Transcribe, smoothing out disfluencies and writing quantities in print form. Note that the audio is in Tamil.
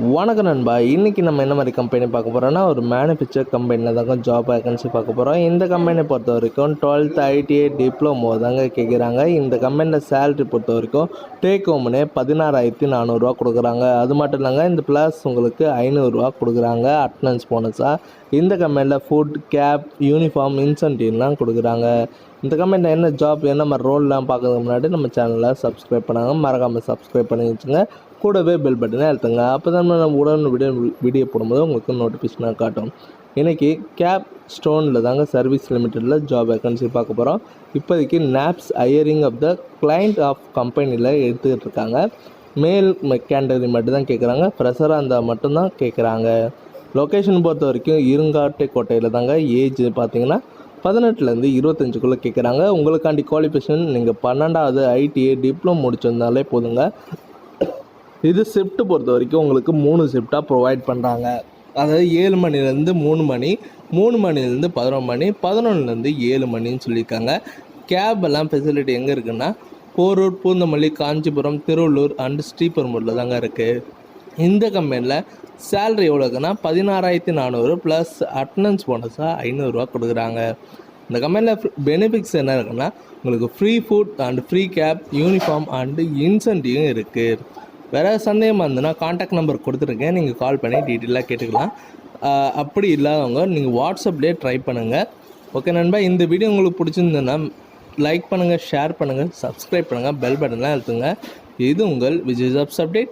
வணக்கம் நண்பா. இன்றைக்கி நம்ம என்ன மாதிரி கம்பெனி பார்க்க போகிறோன்னா, ஒரு மேனுஃபேக்சர் கம்பெனியில் தாங்க ஜாப் வேகன்சி பார்க்க போகிறோம். இந்த கம்பெனியை பொறுத்த வரைக்கும் 12th ITI டிப்ளமோ தாங்க கேட்குறாங்க. இந்த கம்பெனியில் சேலரி பொறுத்த வரைக்கும் டேக் ஹோம்னே 16,400 கொடுக்குறாங்க. அது மட்டும் இல்லைங்க, இந்த ப்ளஸ் உங்களுக்கு 500 கொடுக்குறாங்க அட்டனன்ஸ் போனஸாக. இந்த கம்பெனியில் ஃபுட், கேப், யூனிஃபார்ம், இன்சென்டிவ்லாம் கொடுக்குறாங்க. இந்த கம்பெனியில் என்ன ஜாப், என்ன மாதிரி ரோல்லாம் பார்க்கறதுக்கு முன்னாடி நம்ம சேனலை சப்ஸ்கிரைப் பண்ணாங்க, மறக்காமல் சப்ஸ்கிரைப் பண்ணி வச்சுங்க. கூடவே பெல் பட்டனை அழுத்துங்க. அப்போ தான் நம்ம உடனே வீடியோ போடும்போது உங்களுக்கு நோட்டிஃபிகேஷனாக காட்டும். இன்றைக்கி கேப் ஸ்டோனில் தாங்க சர்வீஸ் லிமிட்டடில் ஜாப் வேகன்சி பார்க்க போகிறோம். இப்போதைக்கு நாப்ஸ் hiring of the client of கம்பெனியில் எடுத்துக்கிட்டு இருக்காங்க. மேல் கேண்டகரி மட்டும் தான் கேட்குறாங்க. ஃப்ரெஷராக இருந்தால் மட்டும்தான் கேட்குறாங்க. லொக்கேஷன் பொறுத்த வரைக்கும் இருங்காட்டைக்கோட்டையில் தாங்க. ஏஜ் பார்த்தீங்கன்னா 18லேருந்து 25க்குள்ளே கேட்குறாங்க. உங்களுக்காண்டி குவாலிஃபிகேஷன் நீங்கள் 12வது ITI டிப்ளமோ முடிச்சிருந்தாலே போதுங்க. இது ஷிஃப்ட்டு பொறுத்த வரைக்கும் உங்களுக்கு 3 ஷிஃப்டாக ப்ரொவைட் பண்ணுறாங்க. அதாவது 7 மணிலேருந்து 3 மணி, 3 மணிலேருந்து 11 மணி, 11லேருந்து 7 மணின்னு சொல்லியிருக்காங்க. கேப் எல்லாம் ஃபெசிலிட்டி எங்கே இருக்குன்னா, போரூர், பூந்தமல்லி, காஞ்சிபுரம், திருவள்ளூர் அண்டு ஸ்ரீபெரும்பூரில் தாங்க இருக்குது. இந்த கம்பெனியில் சேலரி எவ்வளோக்குன்னா 16,400 ப்ளஸ் அட்டனன்ஸ் போனஸாக 500 கொடுக்குறாங்க. இந்த கம்பெனியில் பெனிஃபிட்ஸ் என்ன இருக்குன்னா, உங்களுக்கு free food and free cab, uniform and இன்சென்டிவும் இருக்குது. வேறு சந்தேகமாக இருந்ததுன்னா காண்டாக்ட் நம்பர் கொடுத்துருக்கேன், நீங்கள் கால் பண்ணி டீட்டெயிலாக கேட்டுக்கலாம். அப்படி இல்லாதவங்க நீங்கள் வாட்ஸ்அப்லேயே ட்ரை பண்ணுங்கள். ஓகே நண்பா, இந்த வீடியோ உங்களுக்கு பிடிச்சிருந்ததுன்னா லைக் பண்ணுங்கள், ஷேர் பண்ணுங்கள், சப்ஸ்கிரைப் பண்ணுங்கள், பெல் பட்டன்லாம் அழுத்துங்க. இது உங்கள் விஜய் ஜாப்ஸ் அப்டேட்.